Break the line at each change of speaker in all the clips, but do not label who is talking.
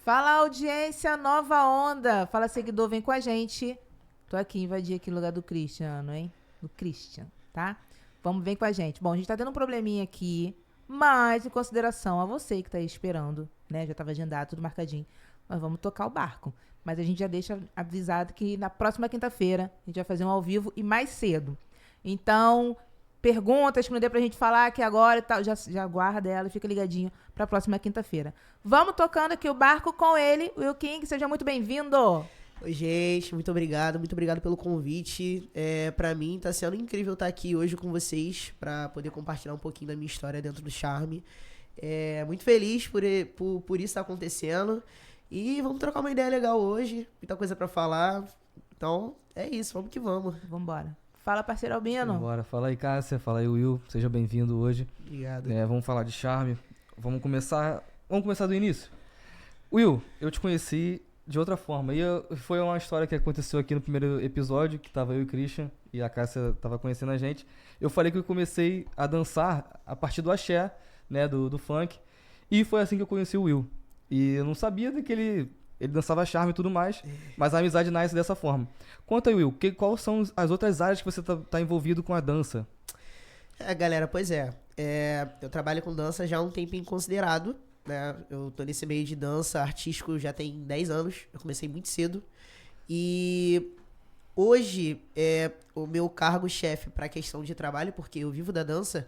Fala, audiência, nova onda. Fala, seguidor, vem com a gente. Tô aqui, invadi aqui no lugar do Cristiano, hein? Do Christian, tá? Vamos, vem com a gente. Bom, a gente tá tendo um probleminha aqui, mas em consideração a você que tá aí esperando, né? Já tava agendado, tudo marcadinho. Nós vamos tocar o barco. Mas a gente já deixa avisado que na próxima quinta-feira a gente vai fazer um ao vivo e mais cedo. Então, perguntas que não deu pra gente falar aqui agora e tal, já guarda ela e fica ligadinho pra próxima quinta-feira. Vamos tocando aqui o barco com ele, Will King, seja muito bem-vindo.
Oi, gente, muito obrigado pelo convite. Pra mim tá sendo incrível estar aqui hoje com vocês pra poder compartilhar um pouquinho da minha história dentro do Charme. Muito feliz por isso estar acontecendo e vamos trocar uma ideia legal hoje, muita coisa pra falar. Então, é isso, vamos que vamos.
Vambora. Fala, parceiro Albino.
Vambora. Fala aí, Cássia. Fala aí, Will. Seja bem-vindo hoje.
Obrigado.
Vamos falar de Charme. Vamos começar do início. Will, eu te conheci de outra forma. Foi uma história que aconteceu aqui no primeiro episódio, que tava eu e o Christian, e a Cássia tava conhecendo a gente. Eu falei que eu comecei a dançar a partir do axé, né, do funk. E foi assim que eu conheci o Will. E eu não sabia que ele dançava Charme e tudo mais, mas a amizade nasce dessa forma. Conta aí, Will, quais são as outras áreas que você tá envolvido com a dança?
Galera, pois eu trabalho com dança já há um tempinho considerado, né? Eu tô nesse meio de dança artístico já tem 10 anos, eu comecei muito cedo. E hoje, o meu cargo-chefe para a questão de trabalho, porque eu vivo da dança,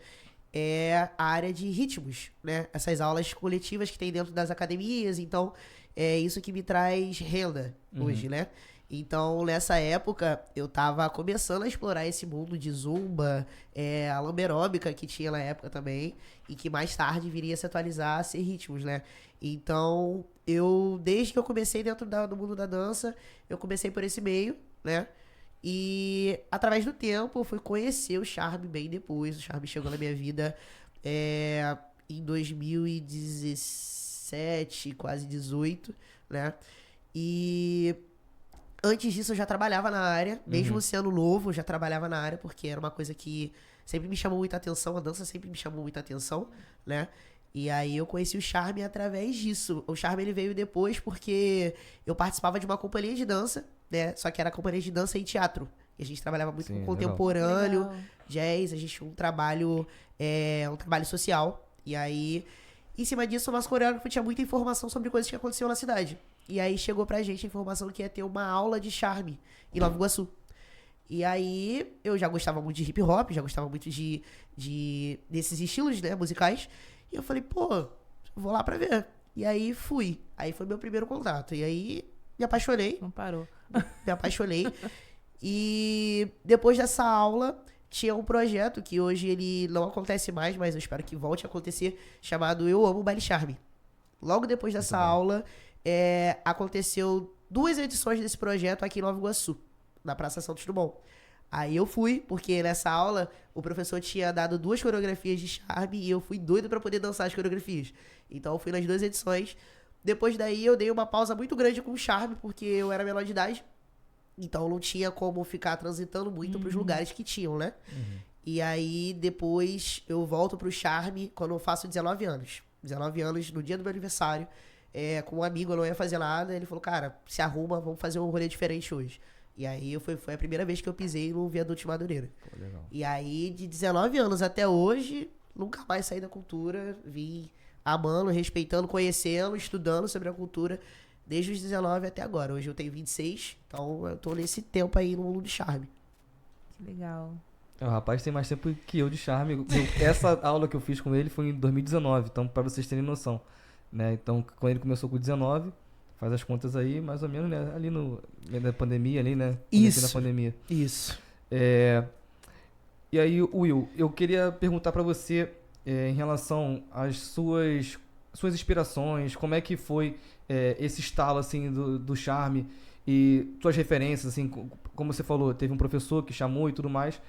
é a área de ritmos, né? Essas aulas coletivas que tem dentro das academias, então é isso que me traz renda hoje, né? Então, nessa época, eu tava começando a explorar esse mundo de zumba, a lamberóbica que tinha na época também, e que mais tarde viria a se atualizar a ser ritmos, né? Então, desde que eu comecei dentro do mundo da dança, eu comecei por esse meio, né? E, através do tempo, eu fui conhecer o Charme bem depois. O Charme chegou na minha vida em 2017, quase 18, né? E antes disso eu já trabalhava na área, mesmo sendo novo, eu já trabalhava na área, porque era uma coisa que sempre me chamou muita atenção, a dança sempre me chamou muita atenção, né? E aí eu conheci o Charme através disso. O Charme ele veio depois porque eu participava de uma companhia de dança, né? Só que era companhia de dança e teatro. E a gente trabalhava muito com contemporâneo,
legal.
Jazz, a gente tinha um trabalho social. E aí, em cima disso, o nosso coreógrafo tinha muita informação sobre coisas que aconteciam na cidade. E aí chegou pra gente a informação que ia ter uma aula de Charme em Nova Iguaçu. E aí eu já gostava muito de hip hop, já gostava muito desses estilos, né, musicais. E eu falei, vou lá pra ver. E aí fui. Aí foi meu primeiro contato. E aí me apaixonei.
Não parou.
Me apaixonei. E depois dessa aula, tinha um projeto que hoje ele não acontece mais, mas eu espero que volte a acontecer, chamado Eu Amo Baile Charme. Logo depois dessa aula, aconteceu 2 edições desse projeto aqui em Nova Iguaçu, na Praça Santos Dumont. Aí eu fui, porque nessa aula o professor tinha dado 2 coreografias de Charme e eu fui doido pra poder dançar as coreografias. Então eu fui nas 2 edições. Depois daí eu dei uma pausa muito grande com o Charme, porque eu era menor de idade. Então não tinha como ficar transitando muito pros lugares que tinham, né? E aí depois eu volto pro Charme quando eu faço 19 anos. 19 anos, no dia do meu aniversário, com um amigo, eu não ia fazer nada. Ele falou, cara, se arruma, vamos fazer um rolê diferente hoje. E aí foi a primeira vez que eu pisei no Viaduto de Madureira.
Pô, legal.
E aí, de 19 anos até hoje, nunca mais saí da cultura. Vim amando, respeitando, conhecendo, estudando sobre a cultura, desde os 19 até agora. Hoje eu tenho 26, então eu tô nesse tempo aí no mundo de Charme.
Que legal.
O rapaz tem mais tempo que eu de Charme. Essa aula que eu fiz com ele foi em 2019, então pra vocês terem noção, né? Então, quando ele começou com 19, faz as contas aí, mais ou menos, né? Ali na pandemia, ali, né?
Isso.
Na pandemia.
Isso.
E aí, Will, eu queria perguntar pra você em relação às suas inspirações, como é que foi esse estalo, assim, do Charme e suas referências, assim, como você falou, teve um professor que chamou e tudo mais.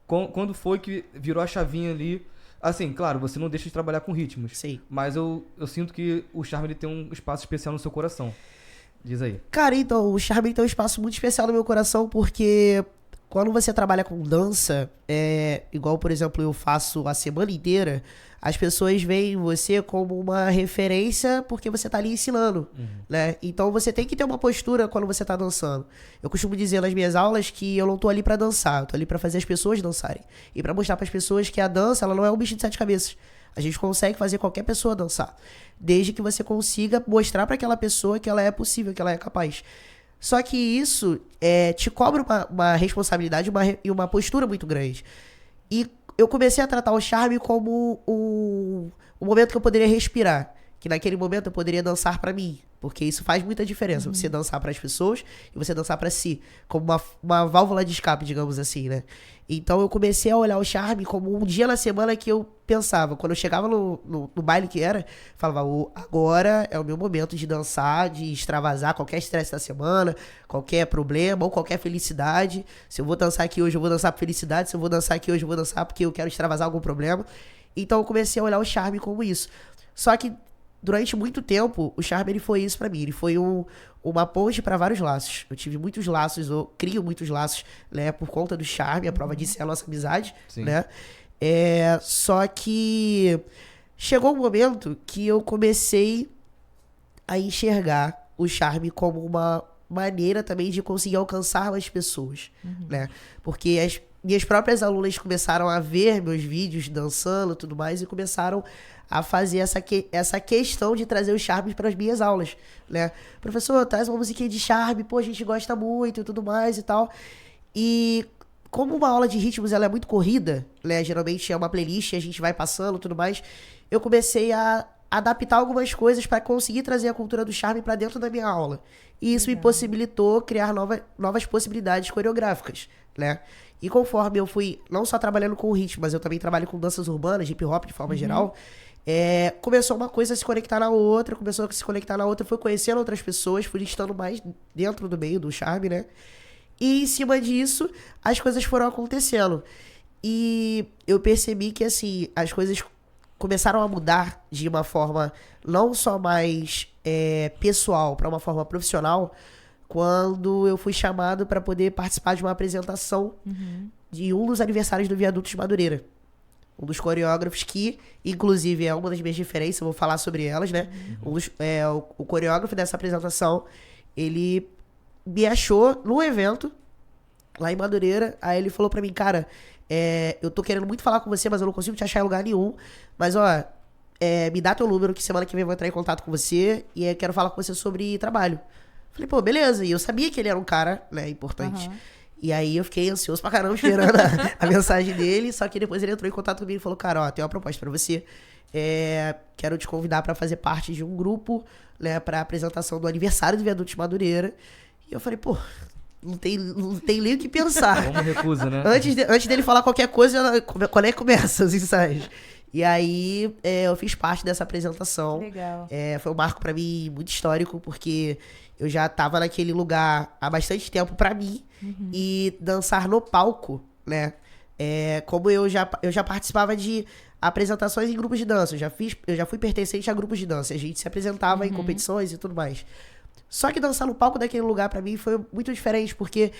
Quando foi que virou a chavinha ali? Assim, claro, você não deixa de trabalhar com ritmos.
Sim.
Mas eu sinto que o Charme ele tem um espaço especial no seu coração. Diz aí.
Cara, então, o Charme tem um espaço muito especial no meu coração, porque quando você trabalha com dança, igual, por exemplo, eu faço a semana inteira, as pessoas veem você como uma referência porque você tá ali ensinando, né? Então você tem que ter uma postura quando você tá dançando. Eu costumo dizer nas minhas aulas que eu não tô ali pra dançar, eu tô ali pra fazer as pessoas dançarem. E pra mostrar pras pessoas que a dança, ela não é um bicho de 7 cabeças. A gente consegue fazer qualquer pessoa dançar, desde que você consiga mostrar pra aquela pessoa que ela é possível, que ela é capaz. Só que isso te cobra uma responsabilidade e uma postura muito grande. E eu comecei a tratar o charme como um momento que eu poderia respirar. Que naquele momento eu poderia dançar pra mim. Porque isso faz muita diferença. Você dançar pras pessoas e você dançar pra si. Como uma válvula de escape, digamos assim, né? Então eu comecei a olhar o charme como um dia na semana que eu pensava. Quando eu chegava no baile que era, falava, agora é o meu momento de dançar, de extravasar qualquer estresse da semana, qualquer problema ou qualquer felicidade. Se eu vou dançar aqui hoje, eu vou dançar por felicidade. Se eu vou dançar aqui hoje, eu vou dançar porque eu quero extravasar algum problema. Então eu comecei a olhar o charme como isso. Só que durante muito tempo, o charme ele foi isso pra mim. Ele foi uma ponte pra vários laços. Eu tive muitos laços, eu crio muitos laços, né, por conta do charme. A prova disso é a nossa amizade,
Sim.
né? Só que chegou um momento que eu comecei a enxergar o charme como uma maneira também de conseguir alcançar mais pessoas, né? Porque as minhas próprias alunas começaram a ver meus vídeos dançando e tudo mais e começaram a fazer essa questão de trazer os charmes para as minhas aulas, né? Professor, traz uma musiquinha de charme, pô, a gente gosta muito e tudo mais e tal. E como uma aula de ritmos ela é muito corrida, né? Geralmente é uma playlist e a gente vai passando e tudo mais, eu comecei a adaptar algumas coisas para conseguir trazer a cultura do charme para dentro da minha aula. E isso me possibilitou criar novas possibilidades coreográficas, né? E conforme eu fui não só trabalhando com o ritmo, mas eu também trabalho com danças urbanas, hip hop de forma geral, começou uma coisa a se conectar na outra, fui conhecendo outras pessoas, fui estando mais dentro do meio do charme, né? E em cima disso, as coisas foram acontecendo. E eu percebi que, assim, as coisas começaram a mudar de uma forma não só mais pessoal, para uma forma profissional, quando eu fui chamado para poder participar de uma apresentação de um dos aniversários do Viaduto de Madureira. Um dos coreógrafos que, inclusive, é uma das minhas referências, eu vou falar sobre elas, né? O coreógrafo dessa apresentação, ele me achou num evento lá em Madureira. Aí ele falou pra mim, cara, eu tô querendo muito falar com você, mas eu não consigo te achar em lugar nenhum. Mas, ó, me dá teu número que semana que vem eu vou entrar em contato com você e eu quero falar com você sobre trabalho. Falei, pô, beleza. E eu sabia que ele era um cara, né, importante. E aí eu fiquei ansioso pra caramba esperando a mensagem dele. Só que depois ele entrou em contato comigo e falou, cara, ó, tem uma proposta pra você. Quero te convidar pra fazer parte de um grupo, né, pra apresentação do aniversário do Viaduto de Madureira. E eu falei, pô, não tem nem o que pensar.
Como recusa, né?
Antes dele falar qualquer coisa, quando é que começa os ensaios? E aí eu fiz parte dessa apresentação.
Legal.
Foi um marco pra mim muito histórico, porque eu já tava naquele lugar há bastante tempo pra mim. E dançar no palco, né? Como eu já participava de apresentações em grupos de dança. Eu já fui pertencente a grupos de dança. A gente se apresentava em competições e tudo mais. Só que dançar no palco daquele lugar pra mim foi muito diferente, porque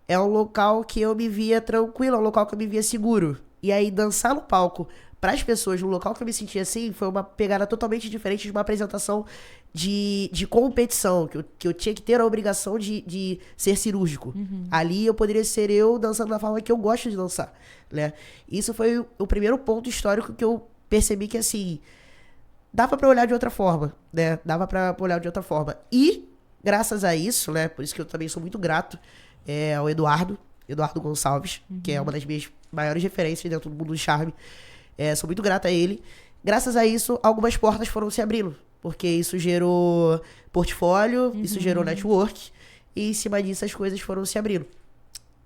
é um local que eu me via tranquilo, é um local que eu me via seguro. E aí dançar no palco para as pessoas, no local que eu me sentia assim, foi uma pegada totalmente diferente de uma apresentação de competição, que eu tinha que ter a obrigação de ser cirúrgico. Ali eu poderia ser eu dançando da forma que eu gosto de dançar, né? Isso foi o primeiro ponto histórico que eu percebi que, assim, dava pra olhar de outra forma, né? Dava pra olhar de outra forma. E, graças a isso, né? Por isso que eu também sou muito grato ao Eduardo Gonçalves, que é uma das minhas maiores referências dentro do mundo do charme. Sou muito grata a ele. Graças a isso, algumas portas foram se abrindo. Porque isso gerou portfólio, isso gerou network. E em cima disso as coisas foram se abrindo.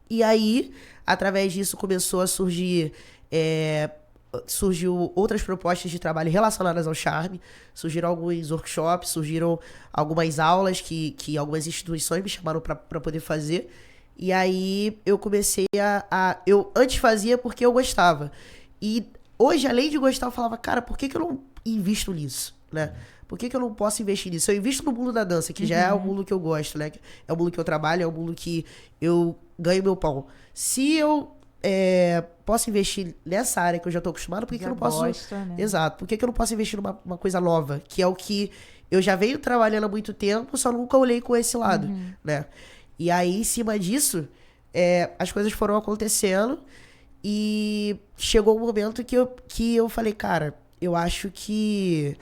E aí, através disso, começou a surgiu outras propostas de trabalho relacionadas ao charme. Surgiram alguns workshops, surgiram algumas aulas que algumas instituições me chamaram para poder fazer. E aí eu comecei eu antes fazia porque eu gostava. E hoje, além de gostar, eu falava, cara, por que eu não invisto nisso, né? Por que eu não posso investir nisso? Eu invisto no mundo da dança, que já é o mundo que eu gosto, né? É o mundo que eu trabalho, é o mundo que eu ganho meu pão. Se eu posso investir nessa área que eu já tô acostumado, por que que eu não posso...
Gosta, né?
Exato. Por que que eu não posso investir numa uma coisa nova? Que é o que eu já venho trabalhando há muito tempo, só nunca olhei com esse lado, né? E aí, em cima disso, as coisas foram acontecendo e chegou um momento que eu falei, cara, eu acho que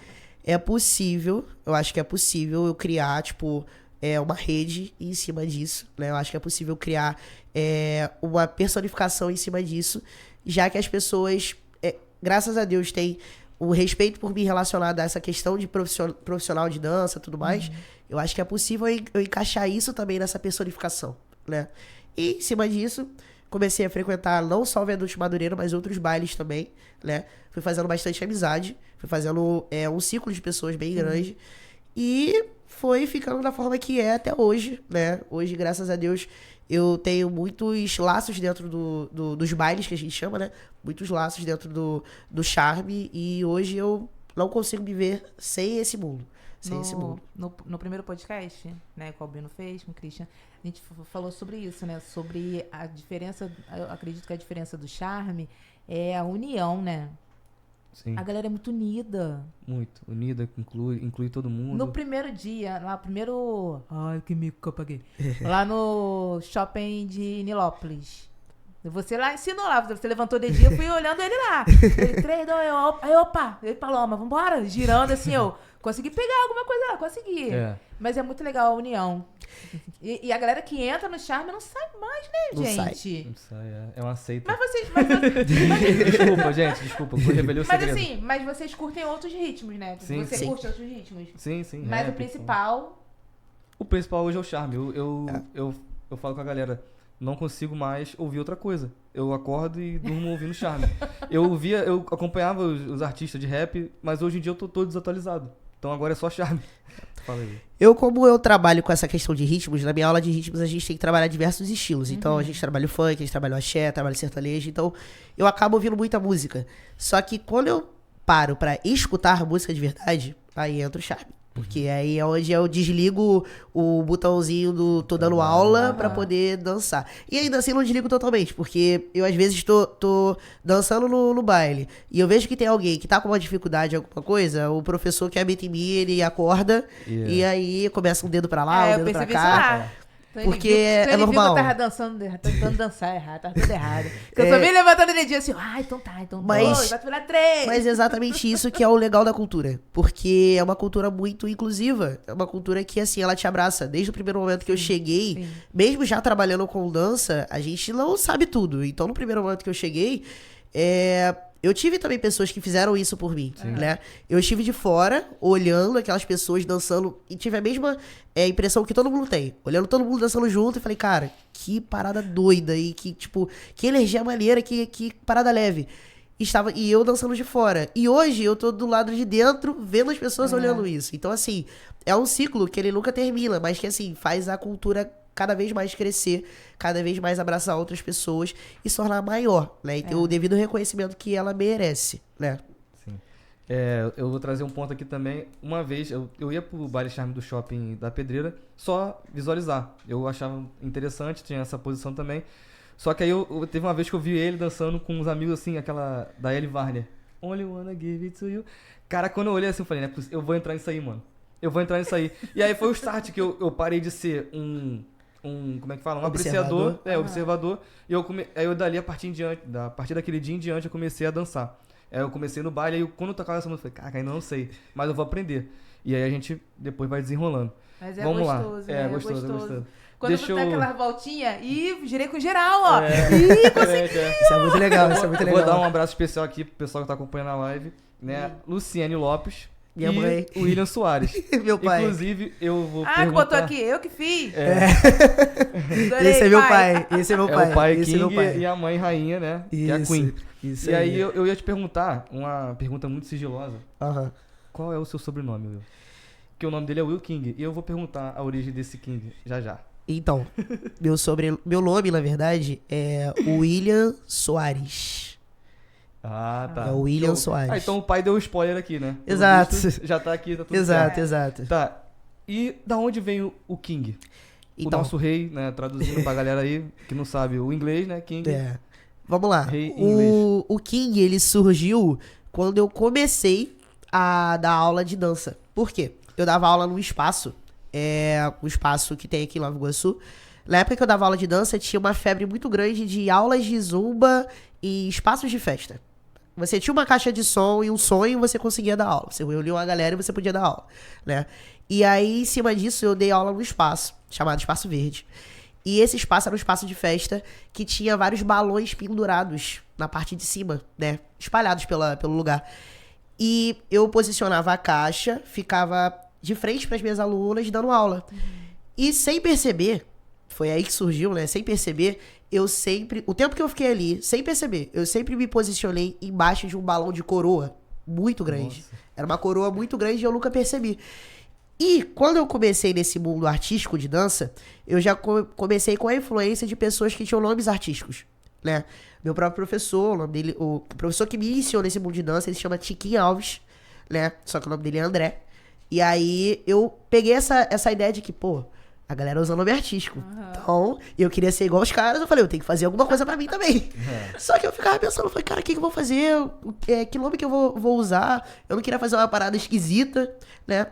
é possível, eu criar, tipo, uma rede em cima disso, né? Eu acho que é possível criar uma personificação em cima disso, já que as pessoas, graças a Deus, têm o respeito por mim relacionado a essa questão de profissional de dança e tudo mais. Eu acho que é possível eu encaixar isso também nessa personificação, né? E, em cima disso, comecei a frequentar não só o Viaduto Madureira, mas outros bailes também, né? Fui fazendo bastante amizade, fui fazendo um ciclo de pessoas bem grande. E foi ficando da forma que é até hoje, né? Hoje, graças a Deus, eu tenho muitos laços dentro dos bailes, que a gente chama, né? Muitos laços dentro do charme. E hoje eu não consigo viver sem esse mundo.
No primeiro podcast, né, que o Albino fez com o Christian, a gente falou sobre isso, né? Sobre a diferença, eu acredito que a diferença do charme é a união, né?
Sim.
A galera é muito unida.
Muito. Unida, inclui todo mundo.
No primeiro dia, lá, primeiro... Ai, que mico que eu paguei. Lá no shopping de Nilópolis. Você lá ensinou lá, você levantou o dedinho, eu fui olhando ele lá. Ele, 3, 2, aí, opa, ele, Paloma, vambora, girando assim, eu consegui pegar alguma coisa lá, consegui. Mas é muito legal a união. E a galera que entra no charme não sai mais, né, gente?
Não sai, é uma seita.
Mas vocês...
Desculpa, gente, desculpa, eu revelei o
mas
segredo.
assim, mas vocês curtem outros ritmos, né?
Sim,
Você
sim.
curte outros ritmos.
Sim, sim.
Mas
rap,
o principal...
O principal hoje é o charme. Eu falo com a galera, não consigo mais ouvir outra coisa. Eu acordo e durmo ouvindo charme. Eu acompanhava os artistas de rap, mas hoje em dia eu tô desatualizado. Então agora é só charme. Fala aí.
Como eu trabalho com essa questão de ritmos, na minha aula de ritmos a gente tem que trabalhar diversos estilos. Então a gente trabalha o funk, a gente trabalha o axé, trabalha o sertanejo. Então eu acabo ouvindo muita música. Só que quando eu paro pra escutar música de verdade, aí entra o charme. Porque aí é onde eu desligo o botãozinho do tô dando aula pra poder dançar. E ainda assim não desligo totalmente, porque eu às vezes tô dançando no baile e eu vejo que tem alguém que tá com uma dificuldade em alguma coisa, o professor que habita em mim, ele acorda e aí começa um dedo pra lá, um dedo pra cá. Porque é normal.
Eu tava tentando dançar errado, tava tudo errado. Eu só vim levantando o dedinho assim, então tá, então
mas,
vai virar 3.
Mas é exatamente isso que é o legal da cultura. Porque é uma cultura muito inclusiva. É uma cultura que, assim, ela te abraça. Desde o primeiro momento que eu cheguei, mesmo já trabalhando com dança, a gente não sabe tudo. Então, no primeiro momento que eu cheguei, eu tive também pessoas que fizeram isso por mim, né? Eu estive de fora, olhando aquelas pessoas dançando, e tive a mesma impressão que todo mundo tem. Olhando todo mundo dançando junto, e falei, cara, que parada doida, e que, tipo, que energia maneira, que parada leve. E eu dançando de fora. E hoje eu tô do lado de dentro, vendo as pessoas olhando isso. Então, assim, é um ciclo que ele nunca termina, mas que, assim, faz a cultura cada vez mais crescer, cada vez mais abraçar outras pessoas e se tornar maior, né? E ter o devido reconhecimento que ela merece, né?
Sim. Eu vou trazer um ponto aqui também. Uma vez, eu ia pro baile charme do shopping da Pedreira só visualizar. Eu achava interessante, tinha essa posição também. Só que aí teve uma vez que eu vi ele dançando com uns amigos, assim, aquela da Ellie Varner. Only wanna give it to you. Cara, quando eu olhei assim, eu falei, né, eu vou entrar nisso aí, mano. Eu vou entrar nisso aí. E aí foi o start que eu parei de ser como é que fala? Um apreciador, observador. E aí eu dali, a partir daquele dia em diante, eu comecei a dançar. Eu comecei no baile, aí quando eu tocava essa música, eu falei, cara, ainda não sei, mas eu vou aprender. E aí a gente depois vai desenrolando.
Mas é
Vamos
gostoso,
lá.
né?
É gostoso.
Quando você dá aquela voltinha, girei com geral, ó.
Consegui! Isso é muito legal,
Vou dar um abraço especial aqui pro pessoal que tá acompanhando a live, né? Luciane Lopes.
Minha mãe.
O William Soares.
Meu pai.
Inclusive, eu vou
que botou aqui, eu que fiz.
Adorei, esse é meu pai. Esse é meu pai.
É o pai
esse
King
é meu pai.
E a mãe rainha, né?
Isso,
que é a Queen.
Isso
e aí eu ia te perguntar, uma pergunta muito sigilosa. Qual é o seu sobrenome, Will? Porque o nome dele é Will King. E eu vou perguntar a origem desse King já.
Então, meu nome, na verdade, é William Soares.
Ah, tá.
É o William Soares.
Então o pai deu um spoiler aqui, né? Pelo
Exato.
visto, já tá aqui, tá tudo
Exato,
certo.
exato.
Tá. E da onde vem o King? O nosso rei, né, traduzindo pra galera aí que não sabe o inglês, né, King.
Vamos lá.
Rei em inglês.
O King, ele surgiu quando eu comecei a dar aula de dança. Por quê? Eu dava aula num espaço, um espaço que tem aqui em Nova Iguaçu. Na época que eu dava aula de dança, tinha uma febre muito grande de aulas de zumba e espaços de festa. Você tinha uma caixa de som e um sonho, você conseguia dar aula. Você reunia uma galera e você podia dar aula, né? E aí, em cima disso, eu dei aula num espaço, chamado Espaço Verde. E esse espaço era um espaço de festa que tinha vários balões pendurados na parte de cima, né? Espalhados pelo lugar. E eu posicionava a caixa, ficava de frente para as minhas alunas dando aula. E sem perceber, foi aí que surgiu, né? Sem perceber, o tempo que eu fiquei ali, sem perceber, eu sempre me posicionei embaixo de um balão de coroa muito grande.
Nossa.
Era uma coroa muito grande e eu nunca percebi. E quando eu comecei nesse mundo artístico de dança, eu já comecei com a influência de pessoas que tinham nomes artísticos, né? Meu próprio professor, o nome dele, o professor que me iniciou nesse mundo de dança, ele se chama Tiquinho Alves, né? Só que o nome dele é André. E aí eu peguei essa ideia de que, pô, a galera usa nome artístico. Então, eu queria ser igual os caras, eu falei, eu tenho que fazer alguma coisa pra mim também. Só que eu ficava pensando, falei, cara, o que eu vou fazer? Que nome que eu vou usar? Eu não queria fazer uma parada esquisita, né?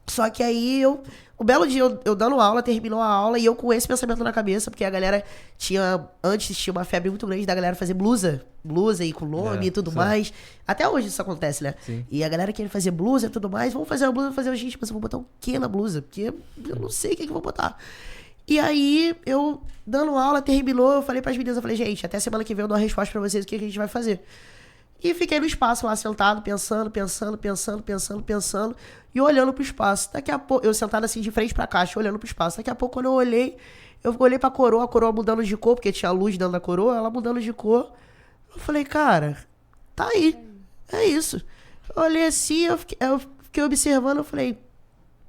Só que aí, um belo dia, eu dando aula, terminou a aula, e eu com esse pensamento na cabeça, porque a galera antes tinha uma febre muito grande da galera fazer blusa e com nome e tudo mais. Até hoje isso acontece, né?
Sim.
E a galera queria fazer blusa e tudo mais, vamos fazer uma blusa, gente, mas eu vou botar o que na blusa? Porque eu não sei o que eu vou botar. E aí, eu dando aula, terminou, eu falei pras meninas, eu falei, gente, até semana que vem eu dou uma resposta pra vocês, o que a gente vai fazer. E fiquei no espaço lá, sentado, pensando, e olhando pro espaço. Daqui a pouco, eu sentado assim de frente pra caixa, olhando pro espaço. Daqui a pouco, quando eu olhei pra coroa, a coroa mudando de cor, porque tinha luz dentro da coroa, ela mudando de cor. Eu falei, cara, tá aí, é isso. Eu olhei assim, eu fiquei observando, eu falei,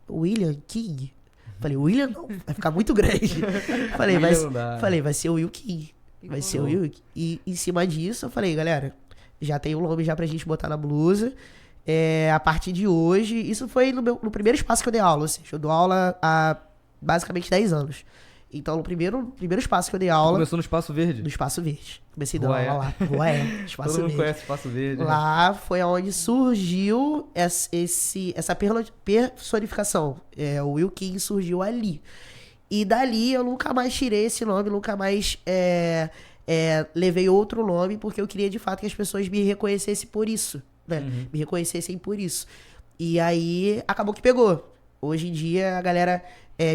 William King? Falei, William não, vai ficar muito grande. Falei, vai ser o Will King. Vai ser o Will King. E em cima disso, eu falei, galera, já tem um nome já pra gente botar na blusa. A partir de hoje, isso foi no primeiro espaço que eu dei aula, ou seja, eu dou aula há basicamente 10 anos. Então, no primeiro espaço que eu dei aula...
Começou no Espaço Verde?
No Espaço Verde. Comecei dando aula lá. Espaço
Todo mundo
Verde.
conhece o Espaço Verde.
Lá foi onde surgiu essa personificação. O Will King surgiu ali. E dali eu nunca mais tirei esse nome, nunca mais levei outro nome, porque eu queria de fato que as pessoas me reconhecessem por isso, né? Me reconhecessem por isso. E aí acabou que pegou. Hoje em dia a galera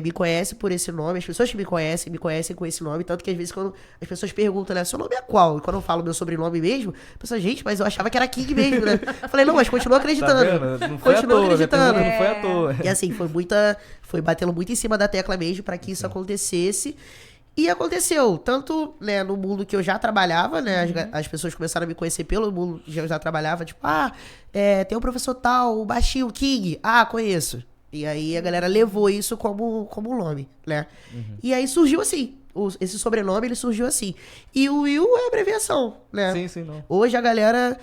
me conhece por esse nome, as pessoas que me conhecem com esse nome, tanto que às vezes quando as pessoas perguntam, né, seu nome é qual? E quando eu falo meu sobrenome mesmo, a pessoa, gente, mas eu achava que era King mesmo, né? Eu falei, não, mas continua acreditando.
Tá vendo? Não foi à toa,
acreditando.
Não foi à toa.
E assim, foi batendo muito em cima da tecla mesmo pra que isso acontecesse. E aconteceu, tanto, né, no mundo que eu já trabalhava, né, as pessoas começaram a me conhecer pelo mundo que eu já trabalhava, tipo, tem um professor tal, o baixinho, o King, conheço. E aí a galera levou isso como nome, né? E aí surgiu assim, esse sobrenome, ele surgiu assim. E o Will é abreviação, né?
Sim, não.
Hoje a galera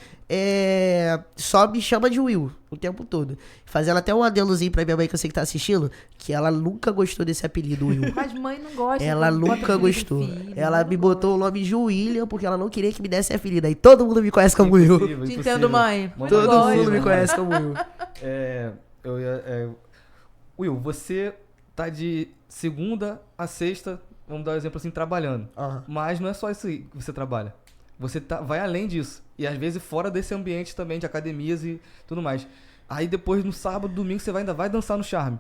só me chama de Will o tempo todo. Fazendo até um adendozinho pra minha mãe, que eu sei que tá assistindo, que ela nunca gostou desse apelido Will.
Mas mãe não gosta.
Ela
bota
nunca
apelido
gostou.
do filho,
Ela
não
me
gosta.
botou o nome de William, porque ela não queria que me desse apelido. Aí todo mundo me conhece como Will.
Te entendo, mãe. Mãe
Todo
não
mundo
gosta.
me conhece como Will.
Will, você tá de segunda a sexta, vamos dar um exemplo assim, trabalhando. Mas não é só isso aí que você trabalha. Você vai além disso. E às vezes fora desse ambiente também, de academias e tudo mais. Aí depois, no sábado, domingo, você ainda vai dançar no Charme.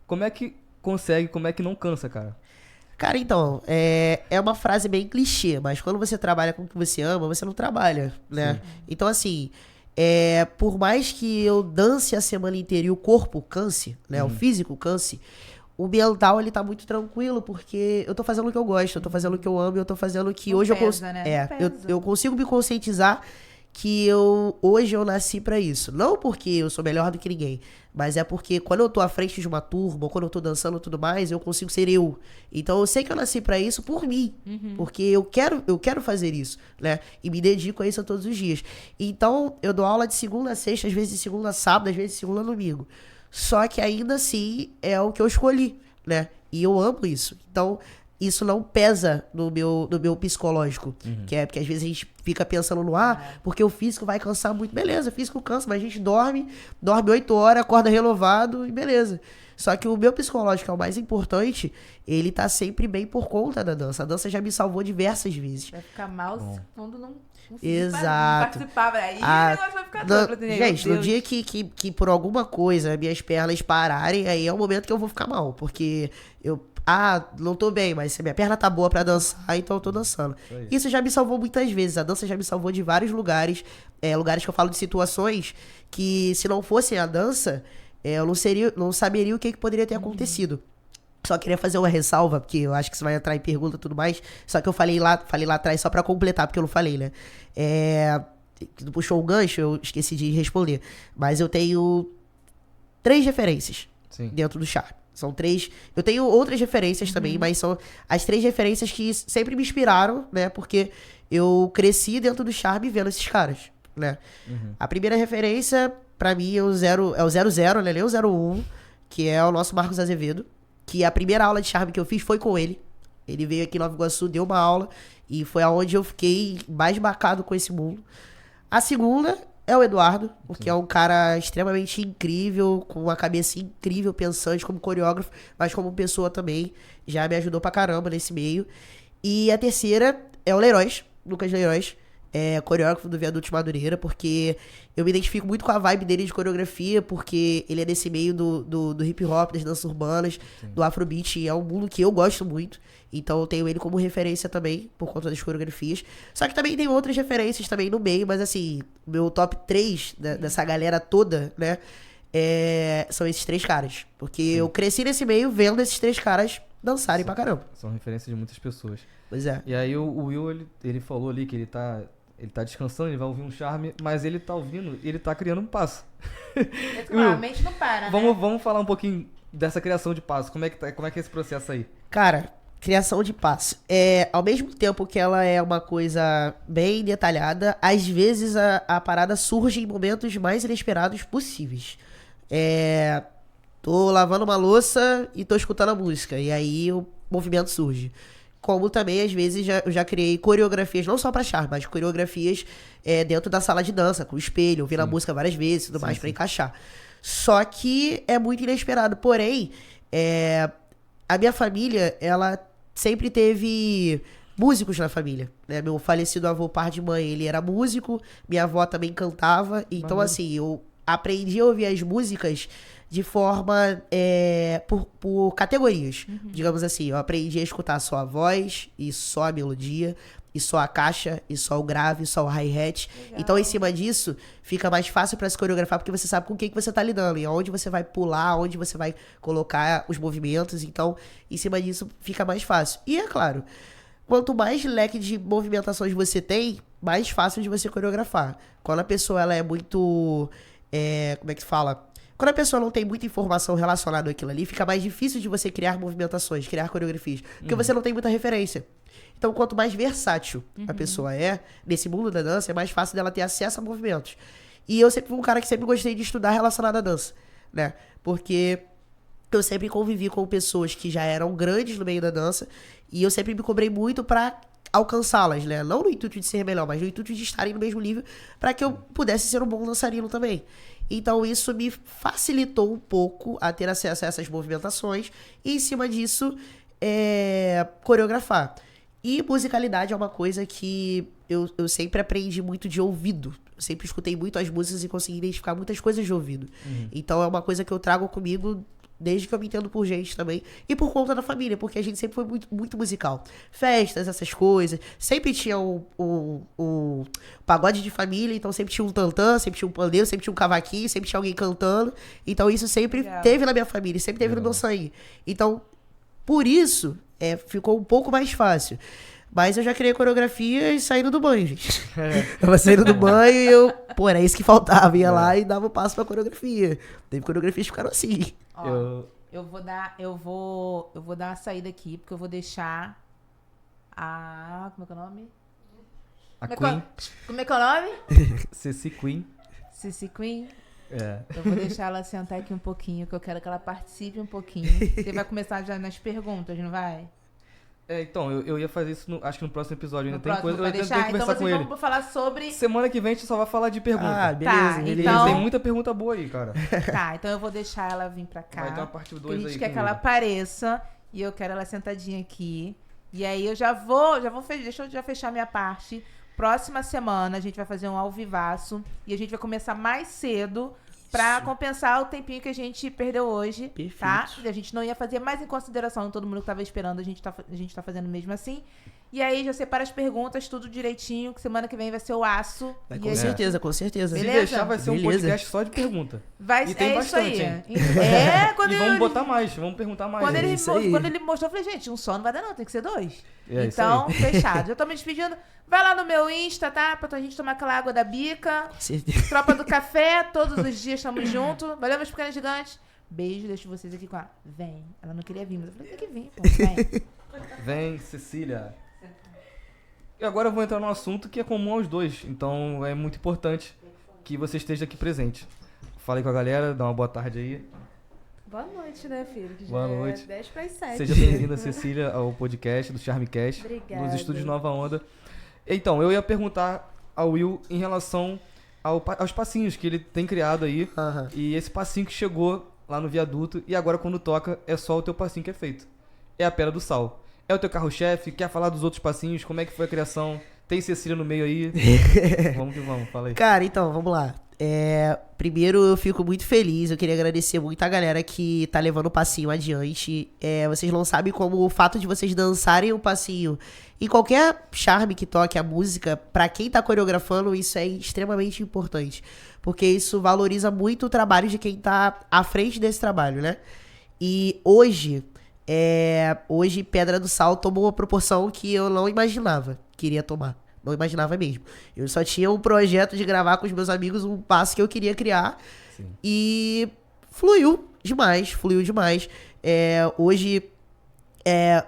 Como é que consegue, como é que não cansa, cara?
Cara, então, é uma frase bem clichê, mas quando você trabalha com o que você ama, você não trabalha, né?
Sim.
Então, assim, por mais que eu dance a semana inteira e o corpo canse, né? O físico canse, o mental, ele tá muito tranquilo, porque eu tô fazendo o que eu gosto, eu tô fazendo o que eu amo, eu tô fazendo o que
Não
hoje
pesa, né? Não pesa.
eu consigo me conscientizar que hoje eu nasci pra isso. Não porque eu sou melhor do que ninguém, mas é porque quando eu tô à frente de uma turma, ou quando eu tô dançando e tudo mais, eu consigo ser eu. Então eu sei que eu nasci pra isso por mim, porque eu quero fazer isso, né? E me dedico a isso todos os dias. Então eu dou aula de segunda a sexta, às vezes de segunda a sábado, às vezes de segunda a domingo. Só que ainda assim é o que eu escolhi, né? E eu amo isso. Então, isso não pesa no meu psicológico. Que é porque às vezes a gente fica pensando no porque o físico vai cansar muito. Beleza, o físico cansa, mas a gente dorme 8 horas, acorda renovado e beleza. Só que o meu psicológico, que é o mais importante, ele tá sempre bem por conta da dança. A dança já me salvou diversas vezes.
Vai ficar mal quando não
Exato.
participar. Aí o negócio vai ficar doido.
Gente, no dia que por alguma coisa minhas pernas pararem, aí é o momento que eu vou ficar mal. Porque eu não tô bem, mas se minha perna tá boa pra dançar, então eu tô dançando. Isso já me salvou muitas vezes. A dança já me salvou de vários lugares. Lugares que eu falo de situações que, se não fossem a dança, eu não saberia o que poderia ter acontecido. Só queria fazer uma ressalva, porque eu acho que você vai entrar em pergunta e tudo mais. Só que eu falei lá atrás só pra completar, porque eu não falei, né? Tu puxou o gancho, eu esqueci de responder. Mas eu tenho 3 referências dentro do Charme. São 3. Eu tenho outras referências também, mas são as 3 referências que sempre me inspiraram, né? Porque eu cresci dentro do Charme vendo esses caras, né? A primeira referência, pra mim, é o 00, né? Nem o 01, que é o nosso Marcos Azevedo. Que a primeira aula de Charme que eu fiz foi com ele. Ele veio aqui em Nova Iguaçu, deu uma aula. E foi aonde eu fiquei mais marcado com esse mundo. A segunda é o Eduardo, porque é um cara extremamente incrível, com uma cabeça incrível, pensante como coreógrafo, mas como pessoa também. Já me ajudou pra caramba nesse meio. E a terceira é o Leroz, Lucas Leroz, coreógrafo do Viaduto de Madureira, porque eu me identifico muito com a vibe dele de coreografia, porque ele é desse meio do hip hop, das danças urbanas, do afrobeat, e é um mundo que eu gosto muito. Então eu tenho ele como referência também, por conta das coreografias. Só que também tem outras referências também no meio, mas assim, meu top 3 dessa galera toda, né, são esses 3 caras. Porque eu cresci nesse meio vendo esses 3 caras dançarem pra caramba.
São referências de muitas pessoas.
Pois é.
E aí o Will, ele falou ali que ele tá descansando, ele vai ouvir um Charme, mas ele tá ouvindo, ele tá criando um passo.
A mente não para, né?
Vamos falar um pouquinho dessa criação de passo. Como é que é esse processo aí?
Cara, criação de passo. Ao mesmo tempo que ela é uma coisa bem detalhada, às vezes a parada surge em momentos mais inesperados possíveis. Tô lavando uma louça e tô escutando a música, e aí o movimento surge. Como também, às vezes, eu já criei coreografias, não só pra Charme, mas coreografias dentro da sala de dança, com espelho, ouvindo a música várias vezes e tudo mais pra encaixar. Só que é muito inesperado. Porém, a minha família, ela sempre teve músicos na família, né? Meu falecido avô, par de mãe, ele era músico, minha avó também cantava. Então, assim, eu aprendi a ouvir as músicas de forma por categorias, digamos assim. Eu aprendi a escutar só a voz e só a melodia e só a caixa e só o grave, só o hi-hat. Então, em cima disso, fica mais fácil pra se coreografar, porque você sabe com quem que você tá lidando e aonde você vai pular, onde você vai colocar os movimentos. Então, em cima disso, fica mais fácil. E é claro, quanto mais leque de movimentações você tem, mais fácil de você coreografar. Quando a pessoa ela é muito como é que se fala? Quando a pessoa não tem muita informação relacionada àquilo ali, fica mais difícil de você criar movimentações, criar coreografias. Porque você não tem muita referência. Então, quanto mais versátil a pessoa é, nesse mundo da dança, é mais fácil dela ter acesso a movimentos. E eu sempre fui um cara que sempre gostei de estudar relacionado à dança, né? Porque eu sempre convivi com pessoas que já eram grandes no meio da dança, e eu sempre me cobrei muito pra alcançá-las, né? Não no intuito de ser melhor, mas no intuito de estarem no mesmo nível, para que eu pudesse ser um bom dançarino também. Então isso me facilitou um pouco a ter acesso a essas movimentações e, em cima disso, coreografar. E musicalidade é uma coisa que eu sempre aprendi muito de ouvido. Eu sempre escutei muito as músicas e consegui identificar muitas coisas de ouvido. Então é uma coisa que eu trago comigo desde que eu me entendo por gente também. E por conta da família, porque a gente sempre foi muito, muito musical. Festas, essas coisas. Sempre tinha um pagode de família, então sempre tinha um tantã, sempre tinha um pandeiro, sempre tinha um cavaquinho, sempre tinha alguém cantando. Então isso sempre teve na minha família, sempre teve no meu sangue. Então, por isso, ficou um pouco mais fácil. Mas eu já criei coreografias saindo do banho, gente. Tava saindo do banho e era isso que faltava. Ia lá e dava o passo pra coreografia. Teve coreografias que ficaram assim.
Ó, eu vou dar uma saída aqui, porque eu vou deixar como é que é o nome?
A Queen.
Como é que é o nome?
Ceci Queen.
Cici Queen. Eu vou deixar ela sentar aqui um pouquinho, que eu quero que ela participe um pouquinho. Você vai começar já nas perguntas, não vai?
Então, eu ia fazer isso, acho que no próximo episódio.
No
Ainda tem
próximo,
coisa, eu
vai
ainda tenho
deixar?
que
Então
conversar com
vocês
ele.
vão falar sobre...
Semana que vem a gente só vai falar de pergunta.
Ah, beleza,
Tá,
beleza.
então-
Tem muita pergunta boa aí, cara.
Tá, então eu vou deixar ela vir pra cá.
Vai ter uma parte
Porque
2
a
aí
gente quer que
comigo.
ela apareça e eu quero ela sentadinha aqui. E aí eu já vou deixa eu já fechar minha parte. Próxima semana a gente vai fazer um ao vivaço e a gente vai começar mais cedo pra
Isso.
compensar o tempinho que a gente perdeu hoje,
Perfeito.
tá? E a gente não ia fazer mais em consideração todo mundo que tava esperando, a gente tá fazendo mesmo assim. E aí já separa as perguntas, tudo direitinho, que semana que vem vai ser o aço.
Vai,
E
com
aí-
certeza, com certeza.
Se
Beleza?
deixar, vai ser um
Beleza.
podcast só de pergunta.
Vai
E tem
é
bastante,
isso aí.
hein?
Quando
E
ele-
vamos botar mais, vamos perguntar mais.
Quando ele,
isso aí.
quando ele mostrou, eu falei, gente, um só não vai dar não, tem que ser 2.
É isso
Então,
aí.
fechado. Já tô me despedindo. Vai lá no meu Insta, tá? Pra gente tomar aquela água da bica.
Com certeza.
Tropa do café, todos os dias estamos juntos. Valeu, meus pequenos gigantes. Beijo, deixo vocês aqui com a... Vem. Ela não queria vir, mas eu falei, tem que vir, pô. Vem.
Vem, Cecília. E agora eu vou entrar num assunto que é comum aos dois. Então é muito importante que você esteja aqui presente. Fala aí com a galera, dá uma boa tarde aí.
Boa noite, né, filho? Que já
Boa noite.
É 10 para as 7.
Seja bem-vinda, Cecília, ao podcast do Charmecast.
Obrigada.
Nos estúdios Nova Onda. Então, eu ia perguntar ao Will em relação aos passinhos que ele tem criado aí.
Aham.
E esse passinho que chegou lá no viaduto e agora quando toca é só o teu passinho que é feito. É a Pedra do Sal. É o teu carro-chefe? Quer falar dos outros passinhos? Como é que foi a criação? Tem Cecília no meio aí? Vamos que vamos, fala aí.
Cara, então, vamos lá. Primeiro, eu fico muito feliz. Eu queria agradecer muito a galera que tá levando o passinho adiante. Vocês não sabem como o fato de vocês dançarem o passinho em qualquer charme que toque a música, pra quem tá coreografando, isso é extremamente importante. Porque isso valoriza muito o trabalho de quem tá à frente desse trabalho, né? E hoje Pedra do Sal tomou uma proporção que eu não imaginava que iria tomar. Não imaginava mesmo. Eu só tinha um projeto de gravar com os meus amigos um passo que eu queria criar.
Sim.
E fluiu demais. Hoje,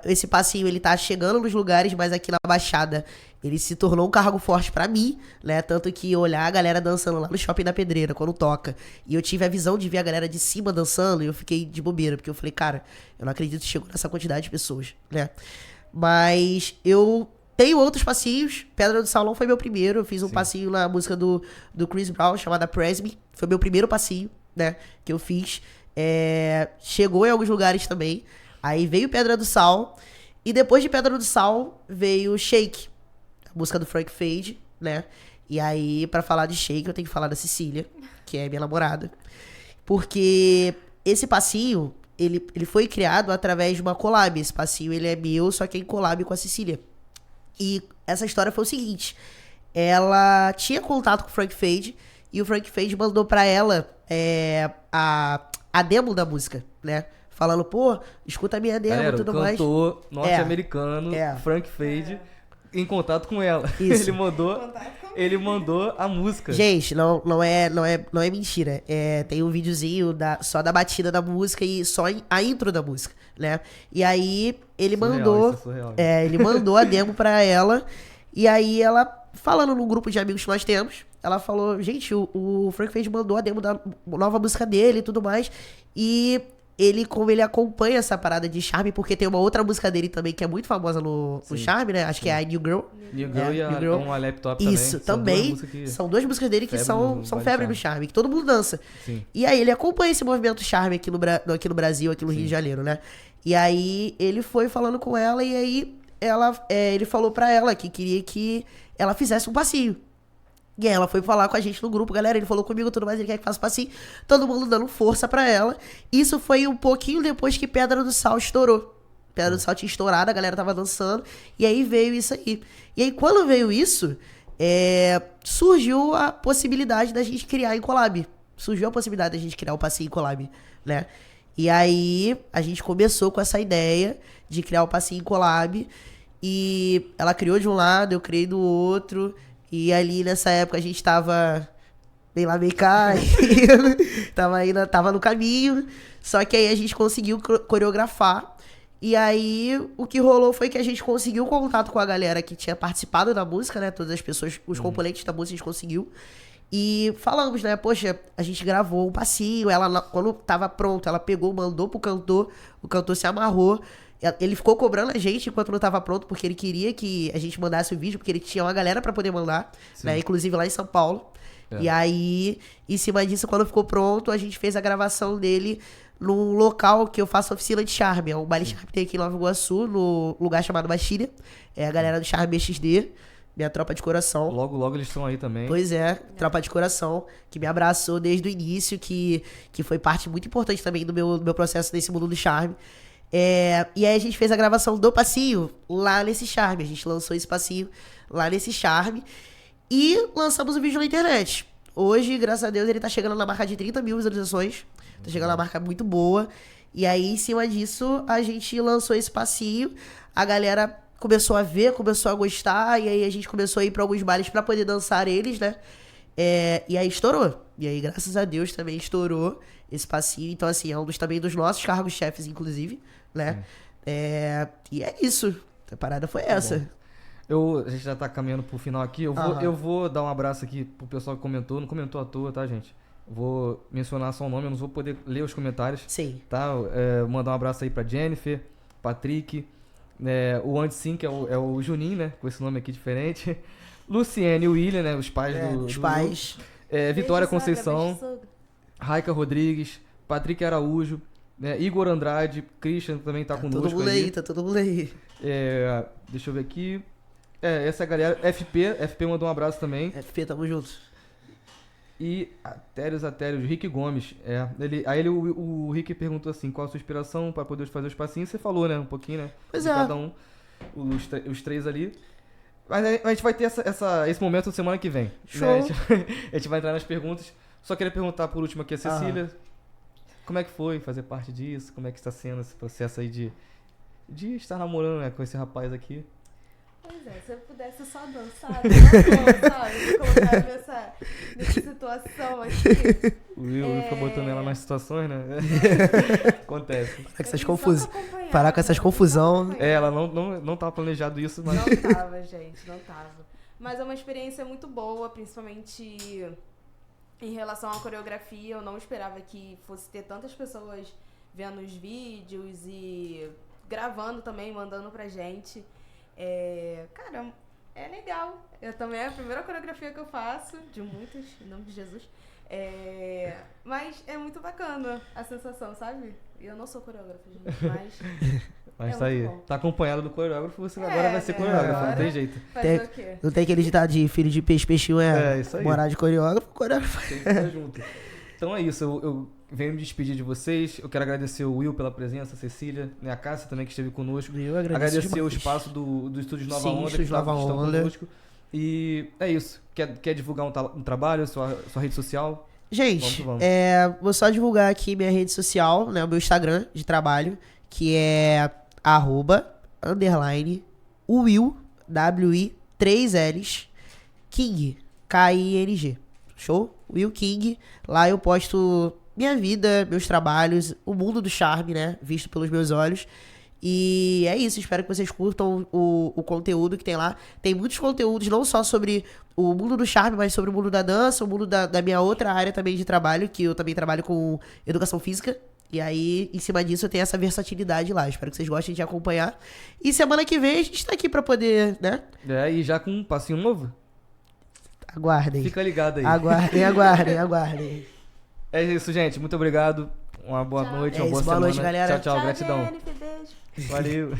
esse passinho, ele tá chegando nos lugares, mas aqui na Baixada, ele se tornou um cargo forte pra mim, né? Tanto que olhar a galera dançando lá no Shopping da Pedreira, quando toca, e eu tive a visão de ver a galera de cima dançando, e eu fiquei de bobeira, porque eu falei, cara, eu não acredito que chegou nessa quantidade de pessoas, né? Mas eu tenho outros passinhos. Pedra do Salão foi meu primeiro. Eu fiz um
Sim.
passinho na música do Chris Brown, chamada Press Me. Foi meu primeiro passinho, né? Que eu fiz. Chegou em alguns lugares também. Aí veio Pedra do Sal. E depois de Pedra do Sal, veio Shake. A música do Frank Fade, né? E aí, pra falar de Shake, eu tenho que falar da Cecília, que é minha namorada. Porque esse passinho, ele foi criado através de uma collab. Esse passinho, ele é meu, só que é em collab com a Cecília. E essa história foi o seguinte: ela tinha contato com o Frank Fade e o Frank Fade mandou pra ela a demo da música, né? Falando, pô, escuta a minha demo e
Galera,
tudo
o
mais.
cantor norte-americano,
É.
Frank Fade, em contato com ela.
Isso.
Ele mandou a música.
Gente, não é mentira. Tem um videozinho só da batida da música e só a intro da música, né? E aí ele
Surreal,
mandou.
isso é surreal.
Ele mandou a demo pra ela. E aí ela, falando num grupo de amigos que nós temos, ela falou, gente, o Frank Fade mandou a demo da nova música dele e tudo mais. E como ele acompanha essa parada de charme, porque tem uma outra música dele também que é muito famosa no
Sim.
charme, né? Acho que é a New Girl.
New Girl e
New Girl.
uma laptop também.
Isso,
São
também.
duas músicas que-
São duas músicas dele que
febre
são
no
febre
baile
no charme, que todo mundo dança.
Sim.
E aí ele acompanha esse movimento charme aqui no Brasil, aqui no Rio de Janeiro, né? E aí ele foi falando com ela e aí ele falou pra ela que queria que ela fizesse um passinho. E aí ela foi falar com a gente no grupo, galera, ele falou comigo e tudo mais, ele quer que faça passinho. Todo mundo dando força pra ela. Isso foi um pouquinho depois que Pedra do Sal estourou. Pedra do Sal tinha estourado, a galera tava dançando. E aí veio isso aí. E aí quando veio isso, surgiu a possibilidade da gente criar em collab. Surgiu a possibilidade da gente criar o passinho em collab, né? E aí a gente começou com essa ideia de criar o passinho em collab. E ela criou de um lado, eu criei do outro. E ali nessa época a gente tava bem lá, bem cá. tava no caminho. Só que aí a gente conseguiu coreografar. E aí o que rolou foi que a gente conseguiu contato com a galera que tinha participado da música, né? Todas as pessoas, os componentes da música a gente conseguiu. E falamos, né? Poxa, a gente gravou um passinho. Ela, quando tava pronto, ela pegou, mandou pro cantor. O cantor se amarrou. Ele ficou cobrando a gente enquanto não tava pronto, porque ele queria que a gente mandasse o vídeo, porque ele tinha uma galera pra poder mandar, né? Inclusive lá em São Paulo. E aí, em cima disso, quando ficou pronto, a gente fez a gravação dele num local que eu faço oficina de charme. É um baile charme que tem aqui em Nova Iguaçu, no lugar chamado Bastilha. É a galera do Charme XD, minha tropa de coração.
Logo, logo eles estão aí também.
Pois é, tropa de coração, que me abraçou desde o início, que foi parte muito importante também do meu processo nesse mundo do charme. E aí a gente fez a gravação do passinho lá nesse charme. A gente lançou esse passinho lá nesse charme e lançamos o vídeo na internet. Hoje, graças a Deus, ele tá chegando na marca de 30 mil visualizações. Tá chegando na marca muito boa. E aí, em cima disso, a gente lançou esse passinho. A galera começou a ver, começou a gostar. E aí a gente começou a ir pra alguns bailes pra poder dançar eles, né? E aí estourou. E aí, graças a Deus, também estourou esse passinho. Então, assim, é um também dos nossos cargos-chefes, inclusive, né? E é isso. A parada foi essa.
A gente já tá caminhando pro final aqui. Eu vou dar um abraço aqui pro pessoal que comentou. Não comentou à toa, tá, gente? Vou mencionar só o nome, eu não vou poder ler os comentários.
Sim.
Tá? Mandar um abraço aí pra Jennifer, Patrick, o Andy Sim, que é o Juninho, né? Com esse nome aqui diferente. Luciene e William, né? Os pais do...
Os pais.
Vitória
Beijo,
Conceição,
sogra, beijo,
Raika Rodrigues, Patrick Araújo, né? Igor Andrade, Christian também tá conosco
todo mundo aí. Tá todo mundo aí.
Deixa eu ver aqui. Essa galera, FP mandou um abraço também.
FP, tamo junto.
E Atérios, Rick Gomes. O Rick perguntou assim, qual a sua inspiração para poder fazer os passinhos? Você falou, né? Um pouquinho, né?
Pois
de cada um, os três ali. Mas a gente vai ter esse momento na semana que vem.
Show.
Né? A gente vai entrar nas perguntas. Só queria perguntar por último aqui a Cecília. Como é que foi fazer parte disso? Como é que está sendo esse processo aí de estar namorando, né, com esse rapaz aqui?
Pois é, se eu pudesse só dançar, sabe? Colocar nessa situação aqui.
O Will fica botando ela nas situações, né? Acontece.
Parar com essas confusão.
Ela não tava planejado isso, mas...
Não tava, gente, não tava. Mas é uma experiência muito boa, principalmente em relação à coreografia. Eu não esperava que fosse ter tantas pessoas vendo os vídeos e gravando também, mandando pra gente. Cara, é legal. Eu também é a primeira coreografia que eu faço, de muitas, em nome de Jesus. Mas é muito bacana a sensação, sabe? Eu não sou coreógrafa, gente,
mas tá aí. Bom. Tá acompanhado do coreógrafo, você agora vai ser coreógrafo, não tem jeito.
Fazer o quê?
Não tem aquele ditado de filho de peixe, peixinho
isso aí.
Morar de coreógrafo.
Tem que estar junto. Então é isso, eu venho me despedir de vocês. Eu quero agradecer o Will pela presença, a Cecília, né, a Cássia também que esteve conosco.
Eu
agradecer
demais.
o espaço do Estúdio Nova
Sim,
Onda,
Estúdio
que
Nova
estão
Onda.
conosco. E é isso. Quer divulgar um trabalho, sua rede social?
Gente,
vamos.
Vou só divulgar aqui minha rede social, né, o meu Instagram de trabalho, que é @Will, WI, 3 L's, King, K-I-N-G. Show? Will King. Lá eu posto minha vida, meus trabalhos, o mundo do charme, né, visto pelos meus olhos. E é isso, espero que vocês curtam o conteúdo que tem lá. Tem muitos conteúdos, não só sobre o mundo do charme, mas sobre o mundo da dança, o mundo da minha outra área também de trabalho, que eu também trabalho com educação física. E aí, em cima disso, eu tenho essa versatilidade lá. Espero que vocês gostem de acompanhar. E semana que vem a gente tá aqui pra poder, né?
E já com um passinho novo?
Aguardem.
Fica ligado aí.
Aguardem.
É isso, gente. Muito obrigado. Uma boa noite, uma boa semana.
Boa noite, galera.
Tchau, gratidão.
Jennifer, beijo.
Valeu.